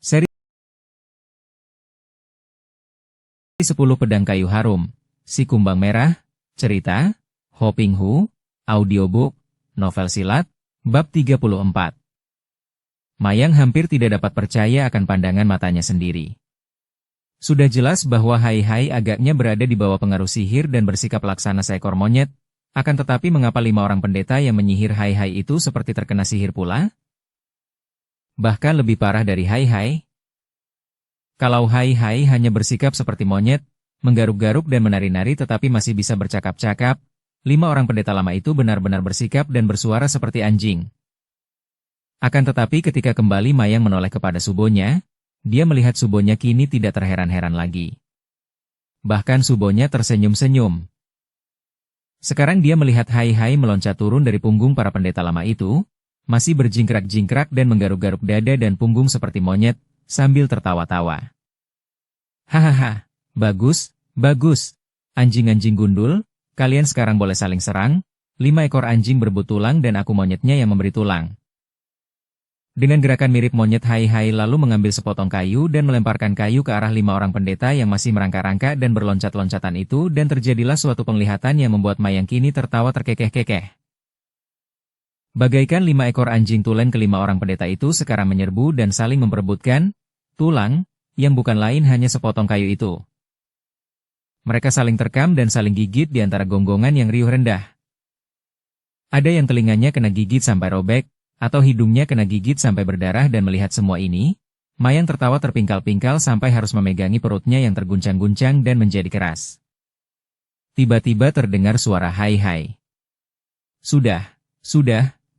Seri 10 Pedang Kayu Harum, Si Kumbang Merah, Cerita, Ho Ping Hu, Audiobook, Novel Silat, Bab 34. Mayang hampir tidak dapat percaya akan pandangan matanya sendiri. Sudah jelas bahwa Hai Hai agaknya berada di bawah pengaruh sihir dan bersikap laksana seekor monyet, akan tetapi mengapa 5 orang pendeta yang menyihir Hai Hai itu seperti terkena sihir pula? Bahkan lebih parah dari Hai Hai. Kalau Hai Hai hanya bersikap seperti monyet, menggaruk-garuk dan menari-nari tetapi masih bisa bercakap-cakap, 5 orang pendeta lama itu benar-benar bersikap dan bersuara seperti anjing. Akan tetapi ketika kembali Mayang menoleh kepada Subonya, dia melihat Subonya kini tidak terheran-heran lagi. Bahkan Subonya tersenyum-senyum. Sekarang dia melihat Hai Hai meloncat turun dari punggung para pendeta lama itu, masih berjingkrak-jingkrak dan menggaruk-garuk dada dan punggung seperti monyet, sambil tertawa-tawa. Hahaha, bagus, bagus. Anjing-anjing gundul, kalian sekarang boleh saling serang. 5 ekor anjing berebut tulang dan aku monyetnya yang memberi tulang. Dengan gerakan mirip monyet Hai Hai lalu mengambil sepotong kayu dan melemparkan kayu ke arah 5 orang pendeta yang masih merangkak-rangkak dan berloncat-loncatan itu dan terjadilah suatu penglihatan yang membuat Mayang kini tertawa terkekeh-kekeh. Bagaikan 5 ekor anjing tulen ke 5 orang pendeta itu sekarang menyerbu dan saling memperebutkan tulang, yang bukan lain hanya sepotong kayu itu. Mereka saling terkam dan saling gigit di antara gonggongan yang riuh rendah. Ada yang telinganya kena gigit sampai robek, atau hidungnya kena gigit sampai berdarah dan melihat semua ini, Mayang tertawa terpingkal-pingkal sampai harus memegangi perutnya yang terguncang-guncang dan menjadi keras. Tiba-tiba terdengar suara Hai Hai. Sudah,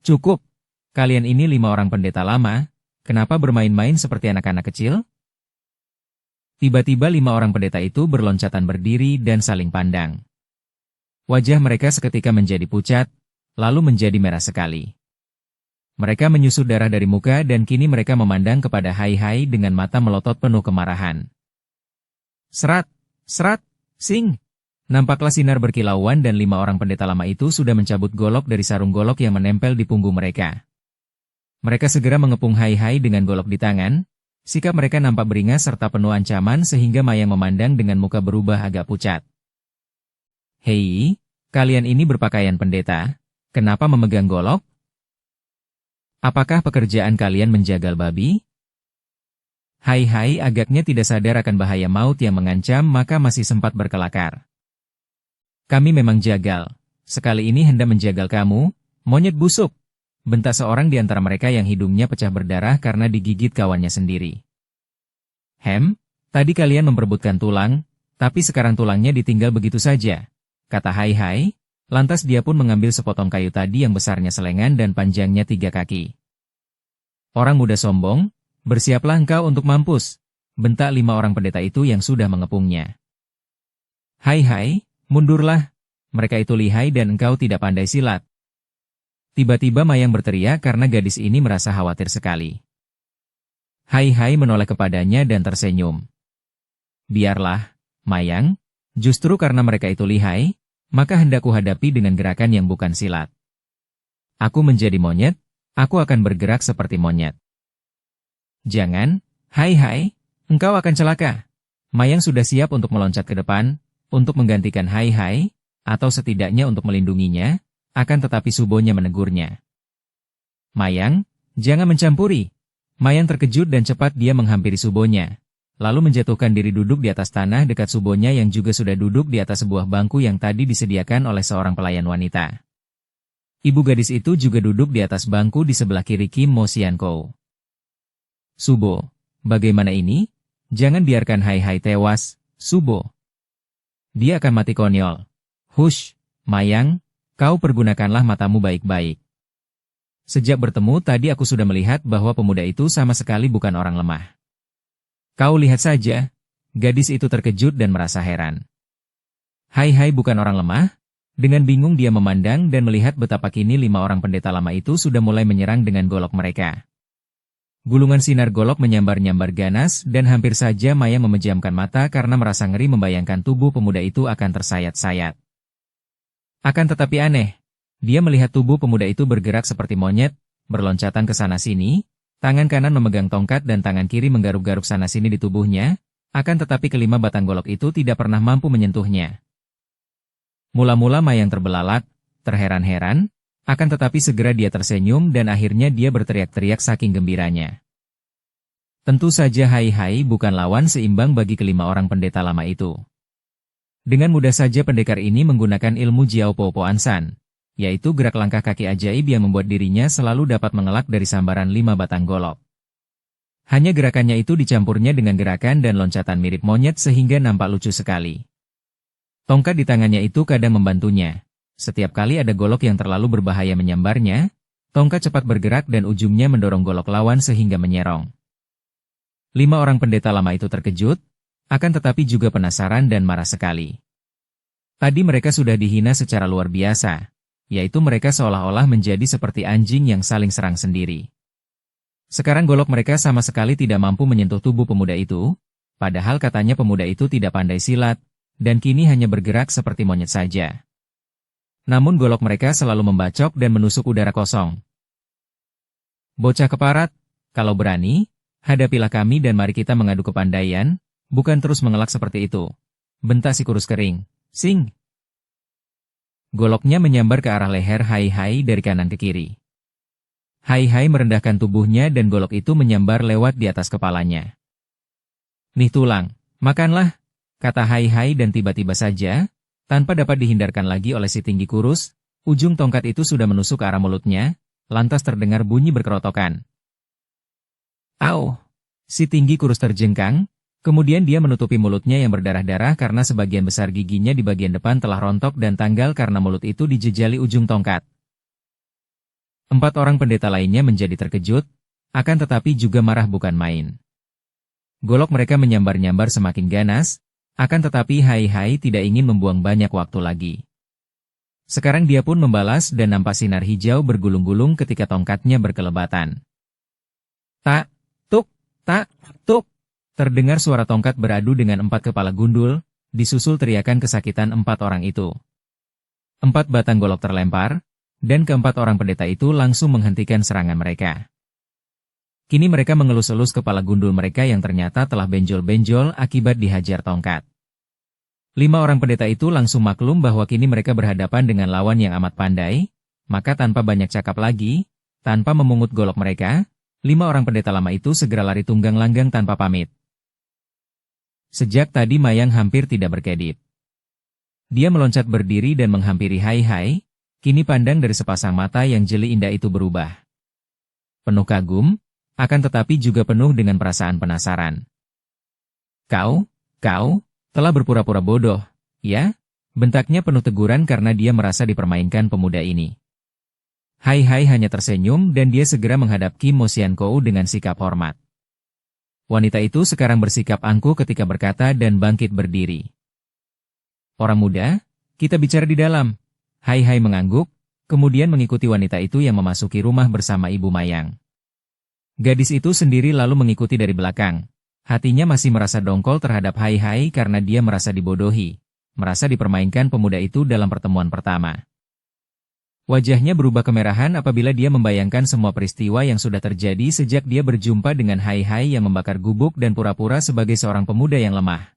cukup. Kalian ini 5 orang pendeta lama, kenapa bermain-main seperti anak-anak kecil? Tiba-tiba 5 orang pendeta itu berloncatan berdiri dan saling pandang. Wajah mereka seketika menjadi pucat, lalu menjadi merah sekali. Mereka menyusut darah dari muka dan kini mereka memandang kepada Hai Hai dengan mata melotot penuh kemarahan. Serat, sing! Nampaklah sinar berkilauan dan 5 orang pendeta lama itu sudah mencabut golok dari sarung golok yang menempel di punggung mereka. Mereka segera mengepung Hai Hai dengan golok di tangan. Sikap mereka nampak beringas serta penuh ancaman sehingga Mayang memandang dengan muka berubah agak pucat. Hei, kalian ini berpakaian pendeta, kenapa memegang golok? Apakah pekerjaan kalian menjagal babi? Hai Hai agaknya tidak sadar akan bahaya maut yang mengancam maka masih sempat berkelakar. Kami memang jagal, sekali ini hendak menjagal kamu, monyet busuk. Bentak seorang di antara mereka yang hidungnya pecah berdarah karena digigit kawannya sendiri. Tadi kalian memperebutkan tulang, tapi sekarang tulangnya ditinggal begitu saja, kata Hai Hai, lantas dia pun mengambil sepotong kayu tadi yang besarnya selengan dan panjangnya 3 kaki. Orang muda sombong, bersiaplah engkau untuk mampus, bentak 5 orang pendeta itu yang sudah mengepungnya. Hai Hai, mundurlah, mereka itu lihai dan engkau tidak pandai silat. Tiba-tiba Mayang berteriak karena gadis ini merasa khawatir sekali. Hai Hai menoleh kepadanya dan tersenyum. Biarlah, Mayang, justru karena mereka itu lihai, maka hendak kuhadapi dengan gerakan yang bukan silat. Aku menjadi monyet, aku akan bergerak seperti monyet. Jangan, Hai Hai, engkau akan celaka. Mayang sudah siap untuk meloncat ke depan, untuk menggantikan Hai Hai, atau setidaknya untuk melindunginya. Akan tetapi Subonya menegurnya. Mayang, jangan mencampuri. Mayang terkejut dan cepat dia menghampiri Subonya, lalu menjatuhkan diri duduk di atas tanah dekat Subonya yang juga sudah duduk di atas sebuah bangku yang tadi disediakan oleh seorang pelayan wanita. Ibu gadis itu juga duduk di atas bangku di sebelah kiri Kim Mo Siankou. Subo, bagaimana ini? Jangan biarkan Hai Hai tewas, Subo. Dia akan mati konyol. Hush, Mayang. Kau pergunakanlah matamu baik-baik. Sejak bertemu tadi aku sudah melihat bahwa pemuda itu sama sekali bukan orang lemah. Kau lihat saja, gadis itu terkejut dan merasa heran. Hai Hai bukan orang lemah? Dengan bingung dia memandang dan melihat betapa kini 5 orang pendeta lama itu sudah mulai menyerang dengan golok mereka. Gulungan sinar golok menyambar-nyambar ganas dan hampir saja Mayang memejamkan mata karena merasa ngeri membayangkan tubuh pemuda itu akan tersayat-sayat. Akan tetapi aneh, dia melihat tubuh pemuda itu bergerak seperti monyet, berloncatan ke sana-sini, Tangan kanan memegang tongkat dan tangan kiri menggaruk-garuk sana-sini di tubuhnya, akan tetapi kelima batang golok itu tidak pernah mampu menyentuhnya. Mula-mula Mayang terbelalak, terheran-heran, akan tetapi segera dia tersenyum dan akhirnya dia berteriak-teriak saking gembiranya. Tentu saja Hai Hai bukan lawan seimbang bagi kelima orang pendeta lama itu. Dengan mudah saja pendekar ini menggunakan ilmu Jiao Po Po Ansan, yaitu gerak langkah kaki ajaib yang membuat dirinya selalu dapat mengelak dari sambaran 5 batang golok. Hanya gerakannya itu dicampurnya dengan gerakan dan loncatan mirip monyet sehingga nampak lucu sekali. Tongkat di tangannya itu kadang membantunya. Setiap kali ada golok yang terlalu berbahaya menyambarnya, tongkat cepat bergerak dan ujungnya mendorong golok lawan sehingga menyerong. 5 orang pendeta lama itu terkejut, akan tetapi juga penasaran dan marah sekali. Tadi mereka sudah dihina secara luar biasa, yaitu mereka seolah-olah menjadi seperti anjing yang saling serang sendiri. Sekarang golok mereka sama sekali tidak mampu menyentuh tubuh pemuda itu, padahal katanya pemuda itu tidak pandai silat, dan kini hanya bergerak seperti monyet saja. Namun golok mereka selalu membacok dan menusuk udara kosong. Bocah keparat, kalau berani, hadapilah kami dan mari kita mengadu kepandaian, bukan terus mengelak seperti itu. Bentak si kurus kering. Sing! Goloknya menyambar ke arah leher Hai Hai dari kanan ke kiri. Hai Hai merendahkan tubuhnya dan golok itu menyambar lewat di atas kepalanya. Nih tulang, makanlah, kata Hai Hai dan tiba-tiba saja, tanpa dapat dihindarkan lagi oleh si tinggi kurus, ujung tongkat itu sudah menusuk ke arah mulutnya, lantas terdengar bunyi berkerotokan. Au! Si tinggi kurus terjengkang, kemudian dia menutupi mulutnya yang berdarah-darah karena sebagian besar giginya di bagian depan telah rontok dan tanggal karena mulut itu dijejali ujung tongkat. 4 orang pendeta lainnya menjadi terkejut, akan tetapi juga marah bukan main. Golok mereka menyambar-nyambar semakin ganas, akan tetapi Hai Hai tidak ingin membuang banyak waktu lagi. Sekarang dia pun membalas dan nampak sinar hijau bergulung-gulung ketika tongkatnya berkelebatan. Tak, tuk, tak, tuk. Terdengar suara tongkat beradu dengan 4 kepala gundul, disusul teriakan kesakitan 4 orang itu. 4 batang golok terlempar, dan ke-4 orang pendeta itu langsung menghentikan serangan mereka. Kini mereka mengelus-elus kepala gundul mereka yang ternyata telah benjol-benjol akibat dihajar tongkat. 5 orang pendeta itu langsung maklum bahwa kini mereka berhadapan dengan lawan yang amat pandai, maka tanpa banyak cakap lagi, tanpa memungut golok mereka, 5 orang pendeta lama itu segera lari tunggang langgang tanpa pamit. Sejak tadi Mayang hampir tidak berkedip. Dia meloncat berdiri dan menghampiri Hai Hai, kini pandang dari sepasang mata yang jeli indah itu berubah. Penuh kagum, akan tetapi juga penuh dengan perasaan penasaran. Kau telah berpura-pura bodoh, ya? Bentaknya penuh teguran karena dia merasa dipermainkan pemuda ini. Hai Hai hanya tersenyum dan dia segera menghadap Kim Mo Sian Kou dengan sikap hormat. Wanita itu sekarang bersikap angkuh ketika berkata dan bangkit berdiri. Orang muda, kita bicara di dalam. Hai Hai mengangguk, kemudian mengikuti wanita itu yang memasuki rumah bersama Ibu Mayang. Gadis itu sendiri lalu mengikuti dari belakang. Hatinya masih merasa dongkol terhadap Hai Hai karena dia merasa dibodohi, merasa dipermainkan pemuda itu dalam pertemuan pertama. Wajahnya berubah kemerahan apabila dia membayangkan semua peristiwa yang sudah terjadi sejak dia berjumpa dengan Hai Hai yang membakar gubuk dan pura-pura sebagai seorang pemuda yang lemah.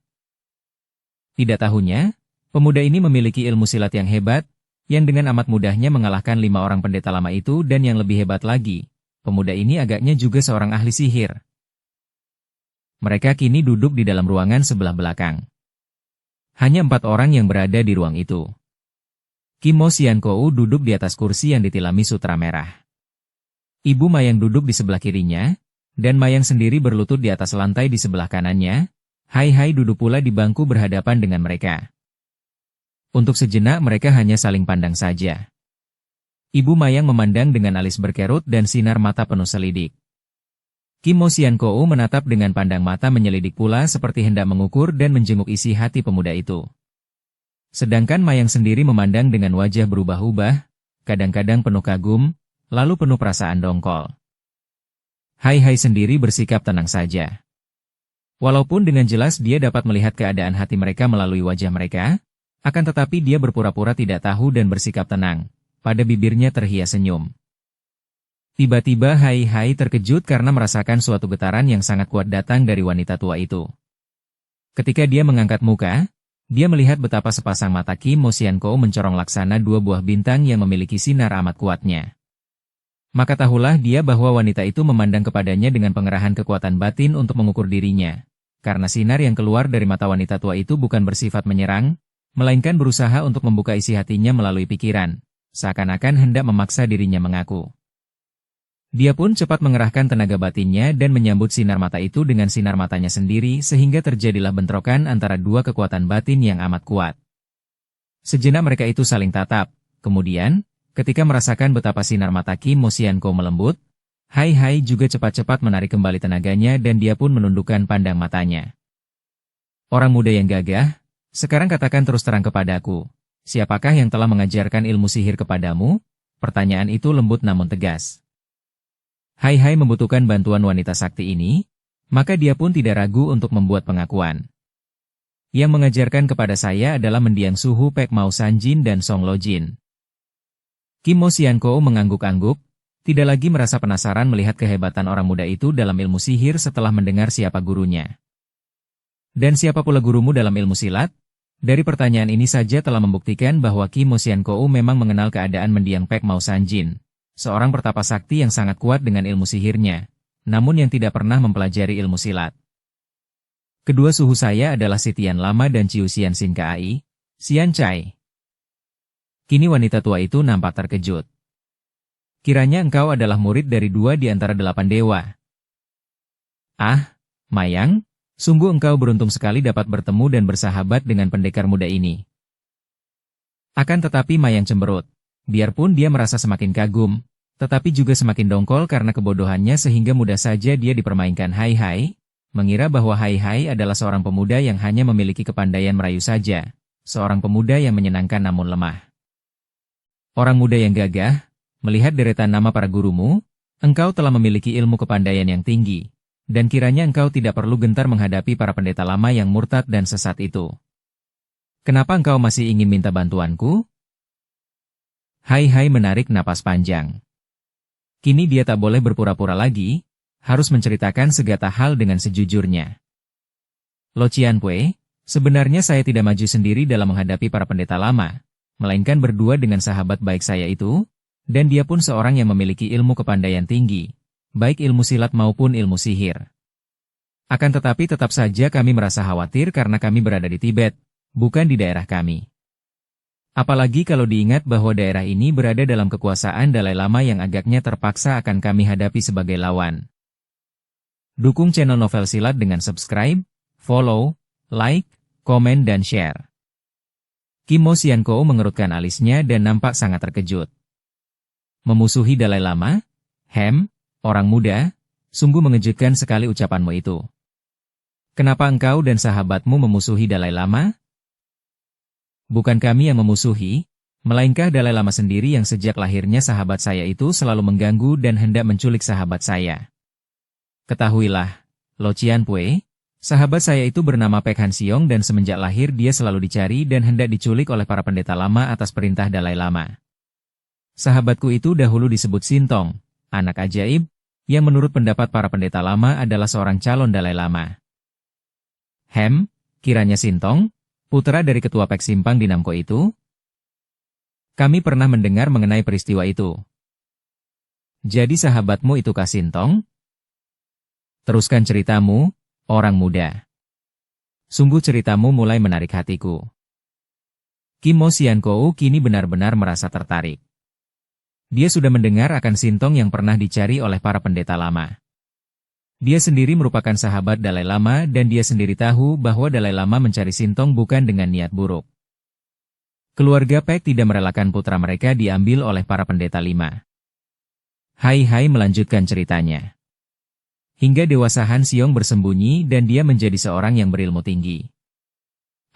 Tidak tahunya, pemuda ini memiliki ilmu silat yang hebat, yang dengan amat mudahnya mengalahkan 5 orang pendeta lama itu dan yang lebih hebat lagi, pemuda ini agaknya juga seorang ahli sihir. Mereka kini duduk di dalam ruangan sebelah belakang. Hanya 4 orang yang berada di ruang itu. Kim Mo Sian Kou duduk di atas kursi yang ditilami sutra merah. Ibu Mayang duduk di sebelah kirinya, dan Mayang sendiri berlutut di atas lantai di sebelah kanannya. Hai Hai duduk pula di bangku berhadapan dengan mereka. Untuk sejenak mereka hanya saling pandang saja. Ibu Mayang memandang dengan alis berkerut dan sinar mata penuh selidik. Kim Mo Sian Kou menatap dengan pandang mata menyelidik pula seperti hendak mengukur dan menjenguk isi hati pemuda itu. Sedangkan Mayang sendiri memandang dengan wajah berubah-ubah, kadang-kadang penuh kagum, lalu penuh perasaan dongkol. Hai Hai sendiri bersikap tenang saja. Walaupun dengan jelas dia dapat melihat keadaan hati mereka melalui wajah mereka, akan tetapi dia berpura-pura tidak tahu dan bersikap tenang, pada bibirnya terhias senyum. Tiba-tiba Hai Hai terkejut karena merasakan suatu getaran yang sangat kuat datang dari wanita tua itu. Ketika dia mengangkat muka, dia melihat betapa sepasang mata Kim Mo Siankou mencorong laksana dua buah bintang yang memiliki sinar amat kuatnya. Maka tahulah dia bahwa wanita itu memandang kepadanya dengan pengerahan kekuatan batin untuk mengukur dirinya. Karena sinar yang keluar dari mata wanita tua itu bukan bersifat menyerang, melainkan berusaha untuk membuka isi hatinya melalui pikiran, seakan-akan hendak memaksa dirinya mengaku. Dia pun cepat mengerahkan tenaga batinnya dan menyambut sinar mata itu dengan sinar matanya sendiri sehingga terjadilah bentrokan antara dua kekuatan batin yang amat kuat. Sejenak mereka itu saling tatap, kemudian, ketika merasakan betapa sinar mata Kim Mo Siankou melembut, Hai Hai juga cepat-cepat menarik kembali tenaganya dan dia pun menundukkan pandang matanya. Orang muda yang gagah, sekarang katakan terus terang kepadaku, siapakah yang telah mengajarkan ilmu sihir kepadamu? Pertanyaan itu lembut namun tegas. Hai Hai membutuhkan bantuan wanita sakti ini, maka dia pun tidak ragu untuk membuat pengakuan. Yang mengajarkan kepada saya adalah mendiang suhu Pek Mao Sanjin dan Song Lo Jin. Kim Mo Siankou mengangguk-angguk, tidak lagi merasa penasaran melihat kehebatan orang muda itu dalam ilmu sihir setelah mendengar siapa gurunya. Dan siapa pula gurumu dalam ilmu silat? Dari pertanyaan ini saja telah membuktikan bahwa Kim Mo Siankou memang mengenal keadaan mendiang Pek Mao Sanjin, seorang pertapa sakti yang sangat kuat dengan ilmu sihirnya, namun yang tidak pernah mempelajari ilmu silat. Kedua suhu saya adalah Si Tian Lama dan Ciu Xian Sin Kai, Xian Cai. Kini wanita tua itu nampak terkejut. Kiranya engkau adalah murid dari dua di antara 8 dewa. Ah, Mayang, sungguh engkau beruntung sekali dapat bertemu dan bersahabat dengan pendekar muda ini. Akan tetapi Mayang cemberut. Biarpun dia merasa semakin kagum, tetapi juga semakin dongkol karena kebodohannya sehingga mudah saja dia dipermainkan Hai Hai, mengira bahwa Hai Hai adalah seorang pemuda yang hanya memiliki kepandaian merayu saja, seorang pemuda yang menyenangkan namun lemah. Orang muda yang gagah, melihat deretan nama para gurumu, engkau telah memiliki ilmu kepandaian yang tinggi, dan kiranya engkau tidak perlu gentar menghadapi para pendeta lama yang murtad dan sesat itu. Kenapa engkau masih ingin minta bantuanku? Hai Hai menarik napas panjang. Kini dia tak boleh berpura-pura lagi, harus menceritakan segala hal dengan sejujurnya. Lo Cianpue, sebenarnya saya tidak maju sendiri dalam menghadapi para pendeta lama, melainkan berdua dengan sahabat baik saya itu, dan dia pun seorang yang memiliki ilmu kepandaian tinggi, baik ilmu silat maupun ilmu sihir. Akan tetapi tetap saja kami merasa khawatir karena kami berada di Tibet, bukan di daerah kami. Apalagi kalau diingat bahwa daerah ini berada dalam kekuasaan Dalai Lama yang agaknya terpaksa akan kami hadapi sebagai lawan. Dukung channel Novel Silat dengan subscribe, follow, like, komen dan share. Kim Mo Siankou mengerutkan alisnya dan nampak sangat terkejut. Memusuhi Dalai Lama? Orang muda, sungguh mengejutkan sekali ucapanmu itu. Kenapa engkau dan sahabatmu memusuhi Dalai Lama? Bukan kami yang memusuhi, melainkan Dalai Lama sendiri yang sejak lahirnya sahabat saya itu selalu mengganggu dan hendak menculik sahabat saya. Ketahuilah, Lo Cianpue, sahabat saya itu bernama Pek Han Siong dan semenjak lahir dia selalu dicari dan hendak diculik oleh para pendeta lama atas perintah Dalai Lama. Sahabatku itu dahulu disebut Sintong, anak ajaib, yang menurut pendapat para pendeta lama adalah seorang calon Dalai Lama. Kiranya Sintong, putra dari ketua Pek Simpang di Namko itu? Kami pernah mendengar mengenai peristiwa itu. Jadi sahabatmu itu Kak Sintong? Teruskan ceritamu, orang muda. Sungguh ceritamu mulai menarik hatiku. Kim Mo Siankou kini benar-benar merasa tertarik. Dia sudah mendengar akan Sintong yang pernah dicari oleh para pendeta lama. Dia sendiri merupakan sahabat Dalai Lama dan dia sendiri tahu bahwa Dalai Lama mencari Sintong bukan dengan niat buruk. Keluarga Pek tidak merelakan putra mereka diambil oleh para pendeta lima. Hai Hai melanjutkan ceritanya. Hingga dewasa Han Siong bersembunyi dan dia menjadi seorang yang berilmu tinggi.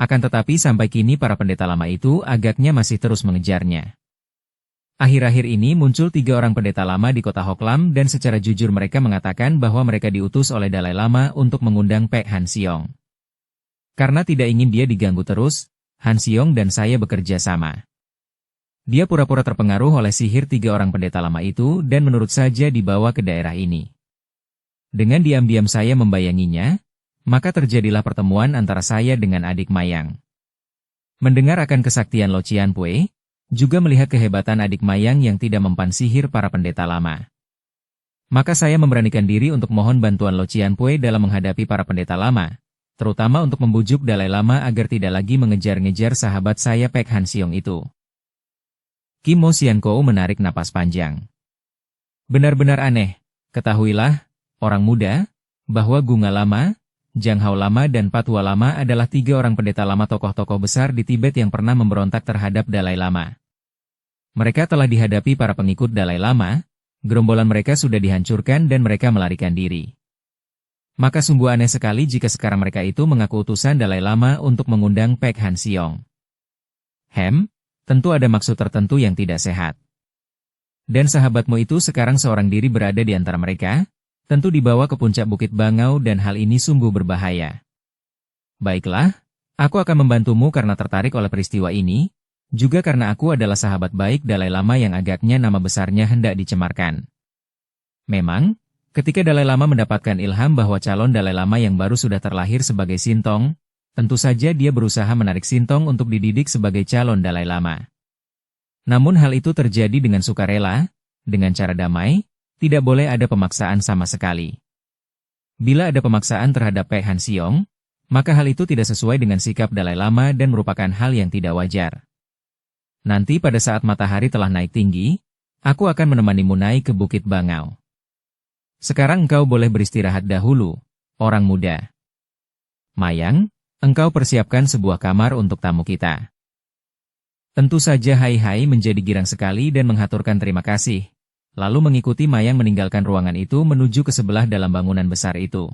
Akan tetapi sampai kini para pendeta lama itu agaknya masih terus mengejarnya. Akhir-akhir ini muncul 3 orang pendeta lama di kota Hoklam dan secara jujur mereka mengatakan bahwa mereka diutus oleh Dalai Lama untuk mengundang Pek Han Siong. Karena tidak ingin dia diganggu terus, Han Siong dan saya bekerja sama. Dia pura-pura terpengaruh oleh sihir 3 orang pendeta lama itu dan menurut saja dibawa ke daerah ini. Dengan diam-diam saya membayanginya, maka terjadilah pertemuan antara saya dengan adik Mayang. Mendengar akan kesaktian Lo Cianpue, juga melihat kehebatan adik Mayang yang tidak mempan sihir para pendeta lama. Maka saya memberanikan diri untuk mohon bantuan Lo Cianpue dalam menghadapi para pendeta lama, terutama untuk membujuk Dalai Lama agar tidak lagi mengejar-ngejar sahabat saya Pek Han Siong itu. Kim Mo Siankou menarik napas panjang. Benar-benar aneh, ketahuilah, orang muda, bahwa Gunga Lama, Jang Hao Lama dan Patwa Lama adalah 3 orang pendeta lama tokoh-tokoh besar di Tibet yang pernah memberontak terhadap Dalai Lama. Mereka telah dihadapi para pengikut Dalai Lama, gerombolan mereka sudah dihancurkan dan mereka melarikan diri. Maka sungguh aneh sekali jika sekarang mereka itu mengaku utusan Dalai Lama untuk mengundang Pek Han Siong. Tentu ada maksud tertentu yang tidak sehat. Dan sahabatmu itu sekarang seorang diri berada di antara mereka, tentu dibawa ke puncak Bukit Bangau dan hal ini sungguh berbahaya. Baiklah, aku akan membantumu karena tertarik oleh peristiwa ini, juga karena aku adalah sahabat baik Dalai Lama yang agaknya nama besarnya hendak dicemarkan. Memang, ketika Dalai Lama mendapatkan ilham bahwa calon Dalai Lama yang baru sudah terlahir sebagai Sintong, tentu saja dia berusaha menarik Sintong untuk dididik sebagai calon Dalai Lama. Namun hal itu terjadi dengan sukarela, dengan cara damai, tidak boleh ada pemaksaan sama sekali. Bila ada pemaksaan terhadap Pek Han Siong, maka hal itu tidak sesuai dengan sikap Dalai Lama dan merupakan hal yang tidak wajar. Nanti pada saat matahari telah naik tinggi, aku akan menemanimu naik ke Bukit Bangau. Sekarang engkau boleh beristirahat dahulu, orang muda. Mayang, engkau persiapkan sebuah kamar untuk tamu kita. Tentu saja Hai Hai menjadi girang sekali dan menghaturkan terima kasih, lalu mengikuti Mayang meninggalkan ruangan itu menuju ke sebelah dalam bangunan besar itu.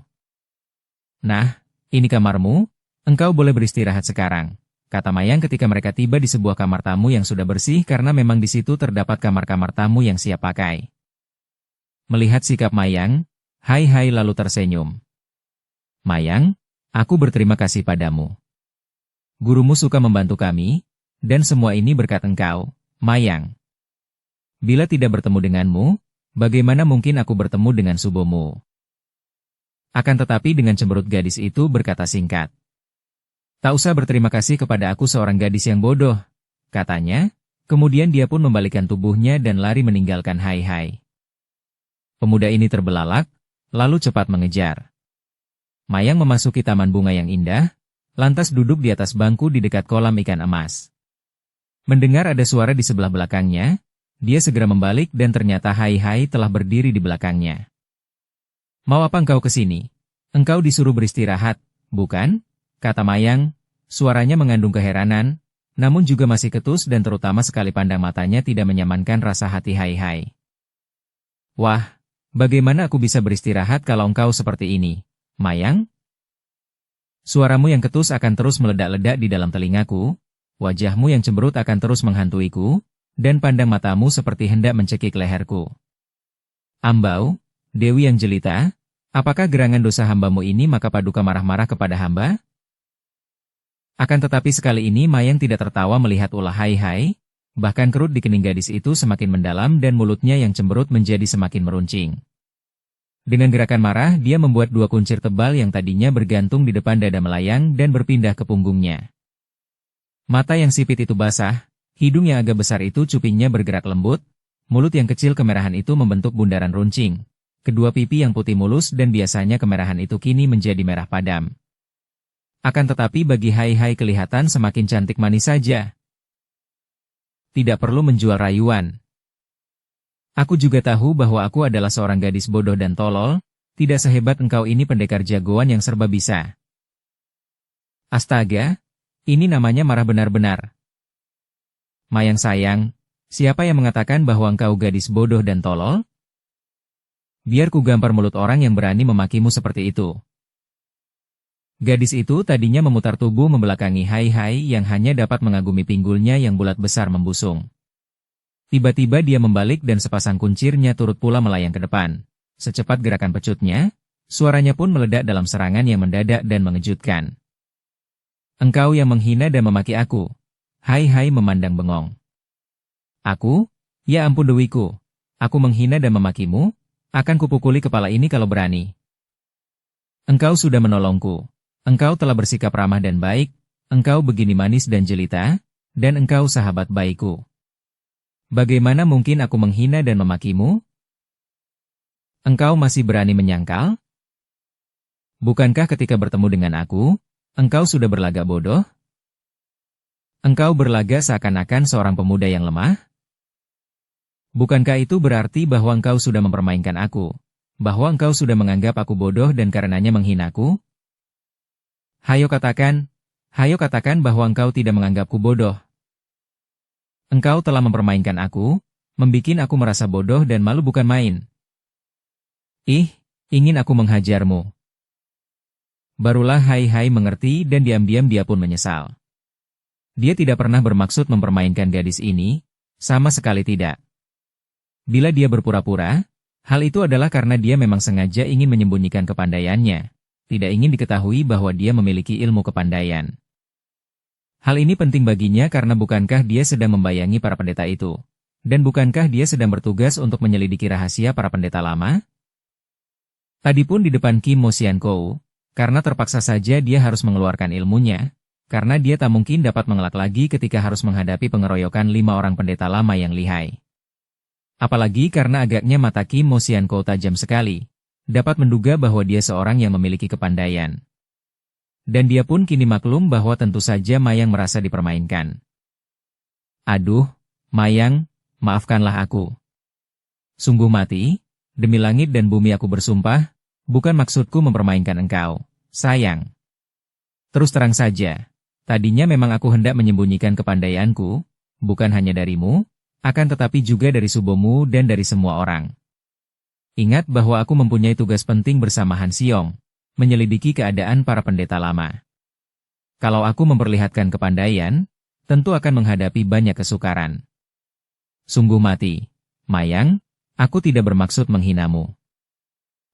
Nah, ini kamarmu, engkau boleh beristirahat sekarang, kata Mayang ketika mereka tiba di sebuah kamar tamu yang sudah bersih karena memang di situ terdapat kamar-kamar tamu yang siap pakai. Melihat sikap Mayang, Hai Hai lalu tersenyum. Mayang, aku berterima kasih padamu. Gurumu suka membantu kami, dan semua ini berkat engkau, Mayang. Bila tidak bertemu denganmu, bagaimana mungkin aku bertemu dengan subomu? Akan tetapi dengan cemberut gadis itu berkata singkat. Tak usah berterima kasih kepada aku seorang gadis yang bodoh, katanya, kemudian dia pun membalikkan tubuhnya dan lari meninggalkan Hai Hai. Pemuda ini terbelalak, lalu cepat mengejar. Mayang memasuki taman bunga yang indah, lantas duduk di atas bangku di dekat kolam ikan emas. Mendengar ada suara di sebelah belakangnya, dia segera membalik dan ternyata Hai Hai telah berdiri di belakangnya. Mau apa engkau ke sini? Engkau disuruh beristirahat, bukan? Kata Mayang, suaranya mengandung keheranan, namun juga masih ketus dan terutama sekali pandang matanya tidak menyamankan rasa hati Hai Hai. Wah, bagaimana aku bisa beristirahat kalau engkau seperti ini, Mayang? Suaramu yang ketus akan terus meledak-ledak di dalam telingaku, wajahmu yang cemberut akan terus menghantuiku, dan pandang matamu seperti hendak mencekik leherku. Ambau, Dewi yang jelita, apakah gerangan dosa hambamu ini maka Paduka marah-marah kepada hamba? Akan tetapi sekali ini Mayang tidak tertawa melihat ulah Hai Hai, bahkan kerut di kening gadis itu semakin mendalam dan mulutnya yang cemberut menjadi semakin meruncing. Dengan gerakan marah dia membuat 2 kuncir tebal yang tadinya bergantung di depan dada melayang dan berpindah ke punggungnya. Mata yang sipit itu basah, hidung yang agak besar itu cupingnya bergerak lembut, mulut yang kecil kemerahan itu membentuk bundaran runcing, kedua pipi yang putih mulus dan biasanya kemerahan itu kini menjadi merah padam. Akan tetapi bagi Hai Hai kelihatan semakin cantik manis saja. Tidak perlu menjual rayuan. Aku juga tahu bahwa aku adalah seorang gadis bodoh dan tolol, tidak sehebat engkau ini pendekar jagoan yang serba bisa. Astaga, ini namanya marah benar-benar. Mayang sayang, siapa yang mengatakan bahwa engkau gadis bodoh dan tolol? Biar ku gampar mulut orang yang berani memakimu seperti itu. Gadis itu tadinya memutar tubuh membelakangi Hai Hai yang hanya dapat mengagumi pinggulnya yang bulat besar membusung. Tiba-tiba dia membalik dan sepasang kuncirnya turut pula melayang ke depan. Secepat gerakan pecutnya, suaranya pun meledak dalam serangan yang mendadak dan mengejutkan. Engkau yang menghina dan memaki aku. Hai Hai memandang bengong. Aku? Ya ampun Dewiku. Aku menghina dan memakimu, akan kupukuli kepala ini kalau berani. Engkau sudah menolongku. Engkau telah bersikap ramah dan baik, engkau begini manis dan jelita, dan engkau sahabat baikku. Bagaimana mungkin aku menghina dan memakimu? Engkau masih berani menyangkal? Bukankah ketika bertemu dengan aku, engkau sudah berlagak bodoh? Engkau berlagak seakan-akan seorang pemuda yang lemah? Bukankah itu berarti bahwa engkau sudah mempermainkan aku? Bahwa engkau sudah menganggap aku bodoh dan karenanya menghinaku? Hayo katakan bahwa engkau tidak menganggapku bodoh. Engkau telah mempermainkan aku, membikin aku merasa bodoh dan malu bukan main. Ih, ingin aku menghajarmu. Barulah Hai mengerti dan diam-diam dia pun menyesal. Dia tidak pernah bermaksud mempermainkan gadis ini, sama sekali tidak. Bila dia berpura-pura, hal itu adalah karena dia memang sengaja ingin menyembunyikan kepandaiannya, tidak ingin diketahui bahwa dia memiliki ilmu kepandaian. Hal ini penting baginya karena bukankah dia sedang membayangi para pendeta itu? Dan bukankah dia sedang bertugas untuk menyelidiki rahasia para pendeta lama? Tadipun di depan Kim Mo Sian Kou, karena terpaksa saja dia harus mengeluarkan ilmunya, karena dia tak mungkin dapat mengelak lagi ketika harus menghadapi pengeroyokan 5 orang pendeta lama yang lihai. Apalagi karena agaknya mata Kim Mo Sian Kou tajam sekali, dapat menduga bahwa dia seorang yang memiliki kepandaian. Dan dia pun kini maklum bahwa tentu saja Mayang merasa dipermainkan. Aduh, Mayang, maafkanlah aku. Sungguh mati, demi langit dan bumi aku bersumpah, bukan maksudku mempermainkan engkau, sayang. Terus terang saja, tadinya memang aku hendak menyembunyikan kepandaianku, bukan hanya darimu, akan tetapi juga dari subomu dan dari semua orang. Ingat bahwa aku mempunyai tugas penting bersama Han Xiong, menyelidiki keadaan para pendeta lama. Kalau aku memperlihatkan kepandaian, tentu akan menghadapi banyak kesukaran. Sungguh mati, Mayang, aku tidak bermaksud menghinamu.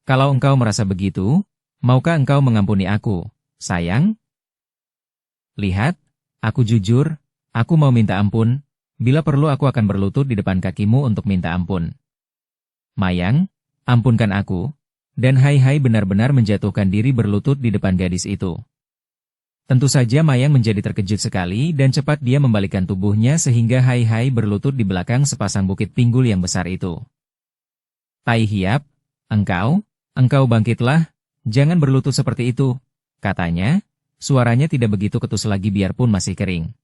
Kalau engkau merasa begitu, maukah engkau mengampuni aku, sayang? Lihat, aku jujur, aku mau minta ampun. Bila perlu aku akan berlutut di depan kakimu untuk minta ampun. Mayang, ampunkan aku. Dan Hai benar-benar menjatuhkan diri berlutut di depan gadis itu. Tentu saja Mayang menjadi terkejut sekali dan cepat dia membalikkan tubuhnya sehingga Hai berlutut di belakang sepasang bukit pinggul yang besar itu. Tai Hiap, engkau bangkitlah, jangan berlutut seperti itu, katanya, suaranya tidak begitu ketus lagi biarpun masih kering.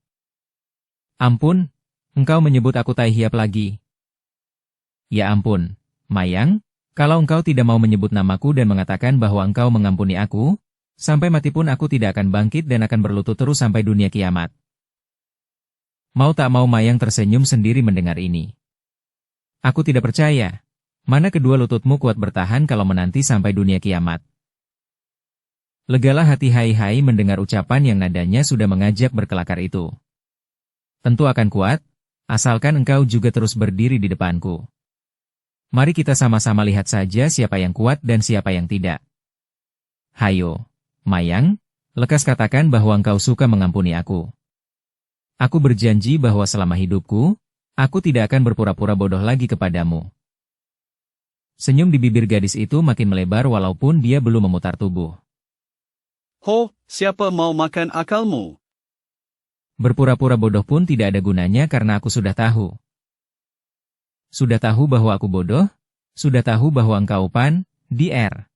Ampun. Engkau menyebut aku Tai Hiap lagi. Ya ampun, Mayang, kalau engkau tidak mau menyebut namaku dan mengatakan bahwa engkau mengampuni aku, sampai mati pun aku tidak akan bangkit dan akan berlutut terus sampai dunia kiamat. Mau tak mau Mayang tersenyum sendiri mendengar ini. Aku tidak percaya. Mana kedua lututmu kuat bertahan kalau menanti sampai dunia kiamat. Legalah hati Hai mendengar ucapan yang nadanya sudah mengajak berkelakar itu. Tentu akan kuat. Asalkan engkau juga terus berdiri di depanku. Mari kita sama-sama lihat saja siapa yang kuat dan siapa yang tidak. Hayo, Mayang, lekas katakan bahwa engkau suka mengampuni aku. Aku berjanji bahwa selama hidupku, aku tidak akan berpura-pura bodoh lagi kepadamu. Senyum di bibir gadis itu makin melebar walaupun dia belum memutar tubuh. Ho, siapa mau makan akalmu? Berpura-pura bodoh pun tidak ada gunanya karena aku sudah tahu. Sudah tahu bahwa aku bodoh? Sudah tahu bahwa engkau Dir.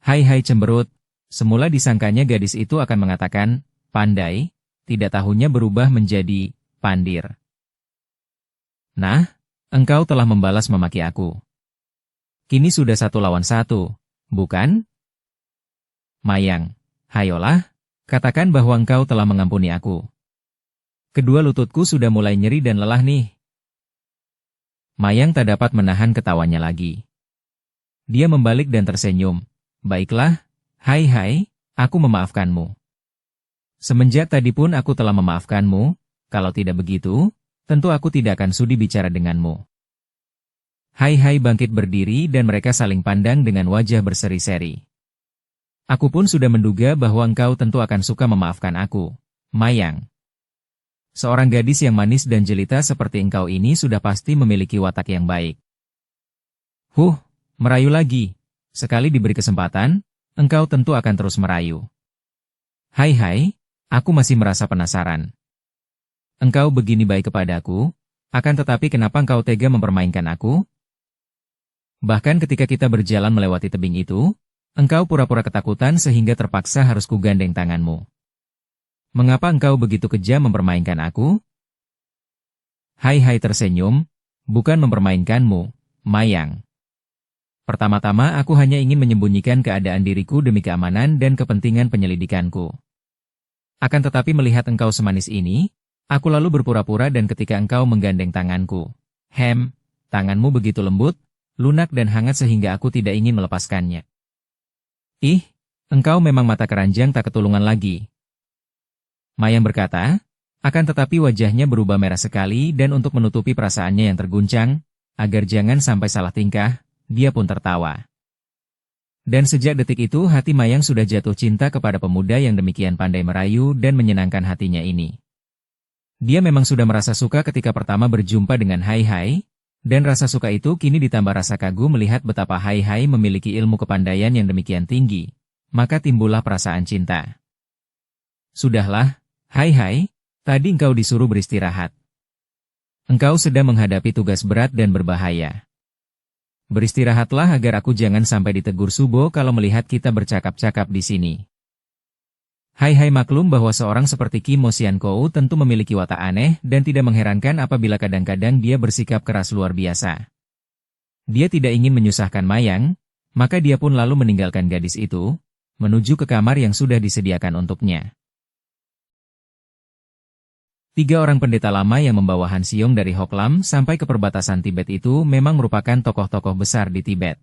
Hai cemberut, semula disangkanya gadis itu akan mengatakan, pandai, tidak tahunya berubah menjadi, pandir. Nah, engkau telah membalas memaki aku. Kini sudah 1 lawan 1, bukan? Mayang, hayolah. Katakan bahwa engkau telah mengampuni aku. Kedua lututku sudah mulai nyeri dan lelah nih. Mayang tak dapat menahan ketawanya lagi. Dia membalik dan tersenyum. Baiklah, Hai, aku memaafkanmu. Semenjak tadi pun aku telah memaafkanmu, kalau tidak begitu, tentu aku tidak akan sudi bicara denganmu. Hai bangkit berdiri dan mereka saling pandang dengan wajah berseri-seri. Aku pun sudah menduga bahwa engkau tentu akan suka memaafkan aku, Mayang. Seorang gadis yang manis dan jelita seperti engkau ini sudah pasti memiliki watak yang baik. Merayu lagi. Sekali diberi kesempatan, engkau tentu akan terus merayu. Hai, aku masih merasa penasaran. Engkau begini baik kepadaku, akan tetapi kenapa engkau tega mempermainkan aku? Bahkan ketika kita berjalan melewati tebing itu, engkau pura-pura ketakutan sehingga terpaksa harus kugandeng tanganmu. Mengapa engkau begitu kejam mempermainkan aku? Hai tersenyum, bukan mempermainkanmu, Mayang. Pertama-tama aku hanya ingin menyembunyikan keadaan diriku demi keamanan dan kepentingan penyelidikanku. Akan tetapi melihat engkau semanis ini, aku lalu berpura-pura dan ketika engkau menggandeng tanganku. Tanganmu begitu lembut, lunak dan hangat sehingga aku tidak ingin melepaskannya. Ih, engkau memang mata keranjang tak ketulungan lagi. Mayang berkata, akan tetapi wajahnya berubah merah sekali dan untuk menutupi perasaannya yang terguncang, agar jangan sampai salah tingkah, dia pun tertawa. Dan sejak detik itu hati Mayang sudah jatuh cinta kepada pemuda yang demikian pandai merayu dan menyenangkan hatinya ini. Dia memang sudah merasa suka ketika pertama berjumpa dengan Hai, dan rasa suka itu kini ditambah rasa kagum melihat betapa Hai memiliki ilmu kepandaian yang demikian tinggi, maka timbullah perasaan cinta. Sudahlah, Hai, tadi engkau disuruh beristirahat. Engkau sedang menghadapi tugas berat dan berbahaya. Beristirahatlah agar aku jangan sampai ditegur Subo kalau melihat kita bercakap-cakap di sini. Hai maklum bahwa seorang seperti Kim Mo Sian Kou tentu memiliki watak aneh dan tidak mengherankan apabila kadang-kadang dia bersikap keras luar biasa. Dia tidak ingin menyusahkan Mayang, maka dia pun lalu meninggalkan gadis itu, menuju ke kamar yang sudah disediakan untuknya. 3 orang pendeta lama yang membawa Han Xiong dari Hok Lam sampai ke perbatasan Tibet itu memang merupakan tokoh-tokoh besar di Tibet.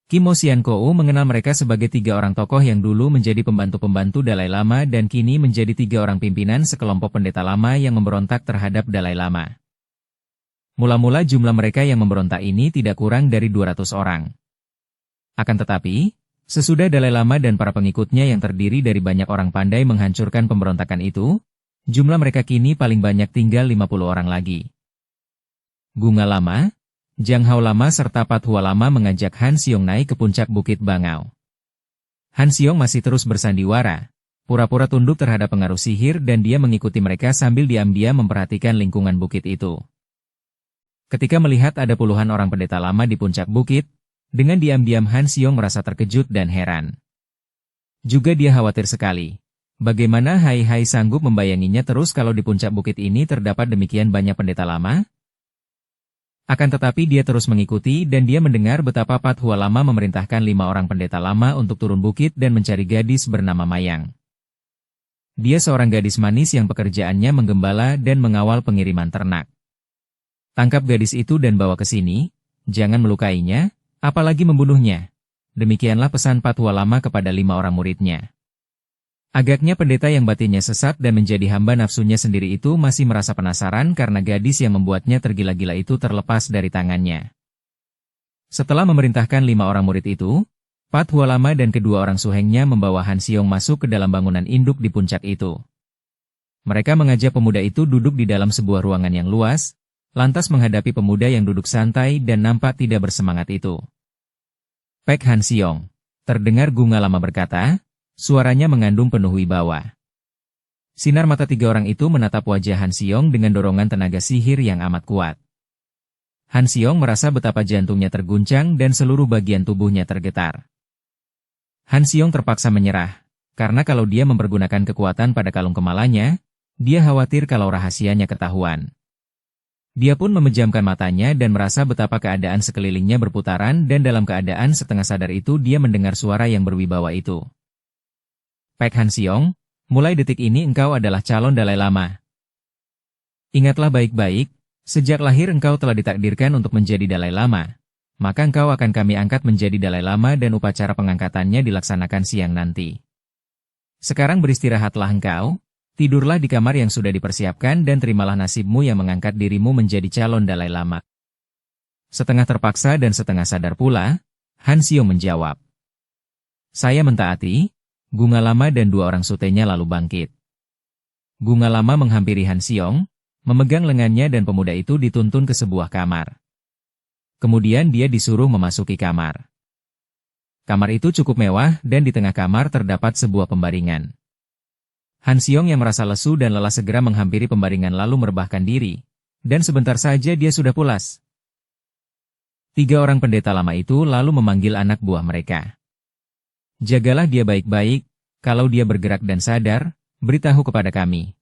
Kim Mo Sian Kou mengenal mereka sebagai 3 orang tokoh yang dulu menjadi pembantu-pembantu Dalai Lama dan kini menjadi 3 orang pimpinan sekelompok pendeta lama yang memberontak terhadap Dalai Lama. Mula-mula jumlah mereka yang memberontak ini tidak kurang dari 200 orang. Akan tetapi, sesudah Dalai Lama dan para pengikutnya yang terdiri dari banyak orang pandai menghancurkan pemberontakan itu, jumlah mereka kini paling banyak tinggal 50 orang lagi. Gunga Lama, Jang Hao Lama serta Pat Hua Lama mengajak Han Xiong naik ke puncak Bukit Bangau. Han Xiong masih terus bersandiwara, pura-pura tunduk terhadap pengaruh sihir dan dia mengikuti mereka sambil diam-diam memperhatikan lingkungan bukit itu. Ketika melihat ada puluhan orang pendeta lama di puncak bukit, dengan diam-diam Han Xiong merasa terkejut dan heran. Juga dia khawatir sekali. Bagaimana Hai sanggup membayanginya terus kalau di puncak bukit ini terdapat demikian banyak pendeta lama? Akan tetapi dia terus mengikuti dan dia mendengar betapa Pat Hua Lama memerintahkan 5 orang pendeta lama untuk turun bukit dan mencari gadis bernama Mayang. Dia seorang gadis manis yang pekerjaannya menggembala dan mengawal pengiriman ternak. Tangkap gadis itu dan bawa ke sini, jangan melukainya, apalagi membunuhnya. Demikianlah pesan Pat Hua Lama kepada 5 orang muridnya. Agaknya pendeta yang batinnya sesat dan menjadi hamba nafsunya sendiri itu masih merasa penasaran karena gadis yang membuatnya tergila-gila itu terlepas dari tangannya. Setelah memerintahkan 5 orang murid itu, Pat Hua Lama dan kedua orang suhengnya membawa Han Xiong masuk ke dalam bangunan induk di puncak itu. Mereka mengajak pemuda itu duduk di dalam sebuah ruangan yang luas, lantas menghadapi pemuda yang duduk santai dan nampak tidak bersemangat itu. Pek Han Xiong, terdengar Gunga Lama berkata, suaranya mengandung penuh wibawa. Sinar mata 3 orang itu menatap wajah Han Xiong dengan dorongan tenaga sihir yang amat kuat. Han Xiong merasa betapa jantungnya terguncang dan seluruh bagian tubuhnya tergetar. Han Xiong terpaksa menyerah, karena kalau dia mempergunakan kekuatan pada kalung kepalanya, dia khawatir kalau rahasianya ketahuan. Dia pun memejamkan matanya dan merasa betapa keadaan sekelilingnya berputaran dan dalam keadaan setengah sadar itu dia mendengar suara yang berwibawa itu. Pek Han Xiong, mulai detik ini engkau adalah calon Dalai Lama. Ingatlah baik-baik, sejak lahir engkau telah ditakdirkan untuk menjadi Dalai Lama, maka engkau akan kami angkat menjadi Dalai Lama dan upacara pengangkatannya dilaksanakan siang nanti. Sekarang beristirahatlah engkau, tidurlah di kamar yang sudah dipersiapkan dan terimalah nasibmu yang mengangkat dirimu menjadi calon Dalai Lama. Setengah terpaksa dan setengah sadar pula, Han Xiong menjawab. Saya mentaati. Gunga Lama dan 2 orang sutenya lalu bangkit. Bunga lama menghampiri Han Xiong, memegang lengannya dan pemuda itu dituntun ke sebuah kamar. Kemudian dia disuruh memasuki kamar. Kamar itu cukup mewah dan di tengah kamar terdapat sebuah pembaringan. Han Xiong yang merasa lesu dan lelah segera menghampiri pembaringan lalu merebahkan diri, dan sebentar saja dia sudah pulas. 3 orang pendeta lama itu lalu memanggil anak buah mereka. Jagalah dia baik-baik, kalau dia bergerak dan sadar, beritahu kepada kami.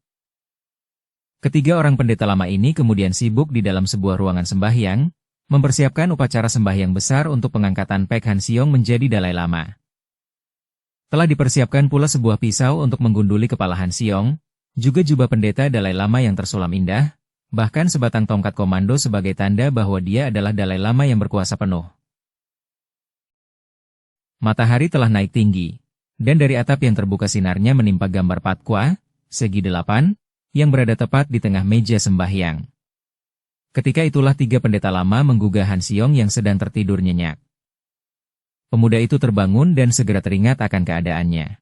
Ketiga orang pendeta lama ini kemudian sibuk di dalam sebuah ruangan sembahyang, mempersiapkan upacara sembahyang besar untuk pengangkatan Pek Han Xiong menjadi Dalai Lama. Telah dipersiapkan pula sebuah pisau untuk menggunduli kepala Han Xiong, juga jubah pendeta Dalai Lama yang tersulam indah, bahkan sebatang tongkat komando sebagai tanda bahwa dia adalah Dalai Lama yang berkuasa penuh. Matahari telah naik tinggi, dan dari atap yang terbuka sinarnya menimpa gambar Patkwa, segi 8, yang berada tepat di tengah meja sembahyang. Ketika itulah 3 pendeta lama menggugah Han Xiong yang sedang tertidur nyenyak. Pemuda itu terbangun dan segera teringat akan keadaannya.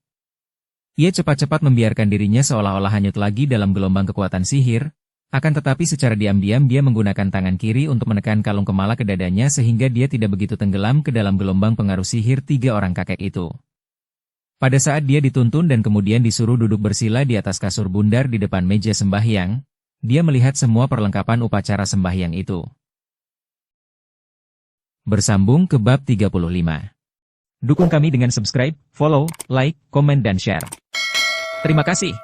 Ia cepat-cepat membiarkan dirinya seolah-olah hanyut lagi dalam gelombang kekuatan sihir, akan tetapi secara diam-diam dia menggunakan tangan kiri untuk menekan kalung kemala ke dadanya sehingga dia tidak begitu tenggelam ke dalam gelombang pengaruh sihir 3 orang kakek itu. Pada saat dia dituntun dan kemudian disuruh duduk bersila di atas kasur bundar di depan meja sembahyang, dia melihat semua perlengkapan upacara sembahyang itu. Bersambung ke bab 35. Dukung kami dengan subscribe, follow, like, komen dan share. Terima kasih.